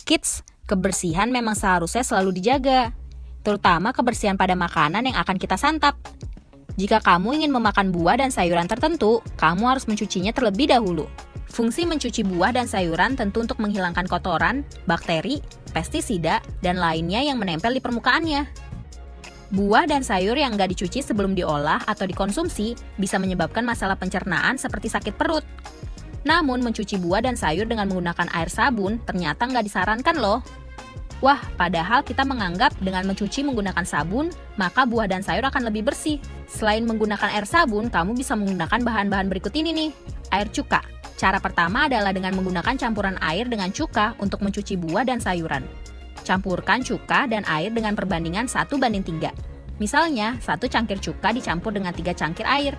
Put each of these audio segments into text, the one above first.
Kids, kebersihan memang seharusnya selalu dijaga, terutama kebersihan pada makanan yang akan kita santap. Jika kamu ingin memakan buah dan sayuran tertentu, kamu harus mencucinya terlebih dahulu. Fungsi mencuci buah dan sayuran tentu untuk menghilangkan kotoran, bakteri, pestisida, dan lainnya yang menempel di permukaannya. Buah dan sayur yang nggak dicuci sebelum diolah atau dikonsumsi bisa menyebabkan masalah pencernaan seperti sakit perut. Namun, mencuci buah dan sayur dengan menggunakan air sabun ternyata nggak disarankan loh. Wah, padahal kita menganggap dengan mencuci menggunakan sabun, maka buah dan sayur akan lebih bersih. Selain menggunakan air sabun, kamu bisa menggunakan bahan-bahan berikut ini nih. Air cuka. Cara pertama adalah dengan menggunakan campuran air dengan cuka untuk mencuci buah dan sayuran. Campurkan cuka dan air dengan perbandingan 1:3. Misalnya, 1 cangkir cuka dicampur dengan 3 cangkir air.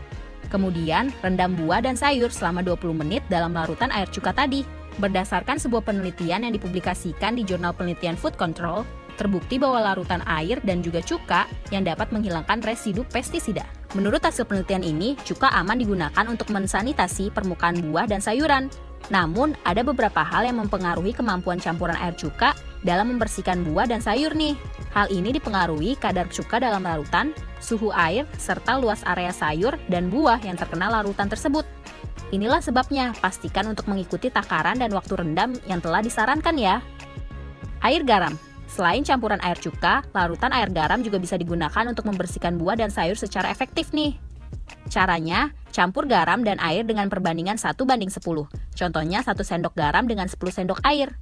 Kemudian, rendam buah dan sayur selama 20 menit dalam larutan air cuka tadi. Berdasarkan sebuah penelitian yang dipublikasikan di Jurnal Penelitian Food Control, terbukti bahwa larutan air dan juga cuka yang dapat menghilangkan residu pestisida. Menurut hasil penelitian ini, cuka aman digunakan untuk mensanitasi permukaan buah dan sayuran. Namun, ada beberapa hal yang mempengaruhi kemampuan campuran air cuka dalam membersihkan buah dan sayur nih. Hal ini dipengaruhi kadar cuka dalam larutan, suhu air, serta luas area sayur dan buah yang terkena larutan tersebut. Inilah sebabnya, pastikan untuk mengikuti takaran dan waktu rendam yang telah disarankan ya. Air garam. Selain campuran air cuka, larutan air garam juga bisa digunakan untuk membersihkan buah dan sayur secara efektif nih. Caranya, campur garam dan air dengan perbandingan 1:10. Contohnya 1 sendok garam dengan 10 sendok air.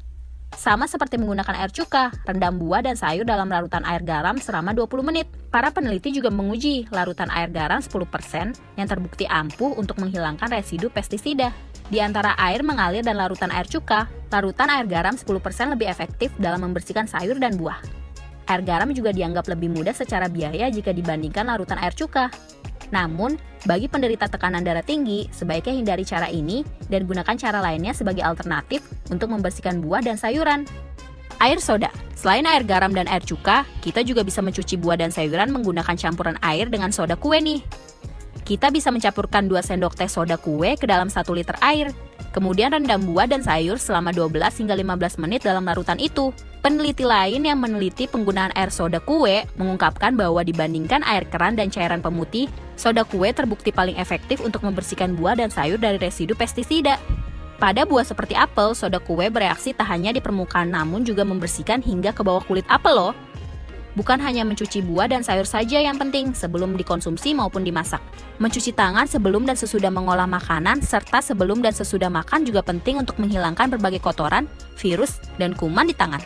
Sama seperti menggunakan air cuka, rendam buah dan sayur dalam larutan air garam selama 20 menit. Para peneliti juga menguji larutan air garam 10% yang terbukti ampuh untuk menghilangkan residu pestisida. Di antara air mengalir dan larutan air cuka, larutan air garam 10% lebih efektif dalam membersihkan sayur dan buah. Air garam juga dianggap lebih mudah secara biaya jika dibandingkan larutan air cuka. Namun, bagi penderita tekanan darah tinggi, sebaiknya hindari cara ini dan gunakan cara lainnya sebagai alternatif untuk membersihkan buah dan sayuran. Air soda. Selain air garam dan air cuka, kita juga bisa mencuci buah dan sayuran menggunakan campuran air dengan soda kue nih. Kita bisa mencampurkan 2 sendok teh soda kue ke dalam 1 liter air. Kemudian rendam buah dan sayur selama 12 hingga 15 menit dalam larutan itu. Peneliti lain yang meneliti penggunaan air soda kue mengungkapkan bahwa dibandingkan air keran dan cairan pemutih, soda kue terbukti paling efektif untuk membersihkan buah dan sayur dari residu pestisida. Pada buah seperti apel, soda kue bereaksi tak hanya di permukaan namun juga membersihkan hingga ke bawah kulit apel loh. Bukan hanya mencuci buah dan sayur saja yang penting sebelum dikonsumsi maupun dimasak. Mencuci tangan sebelum dan sesudah mengolah makanan serta sebelum dan sesudah makan juga penting untuk menghilangkan berbagai kotoran, virus, dan kuman di tangan.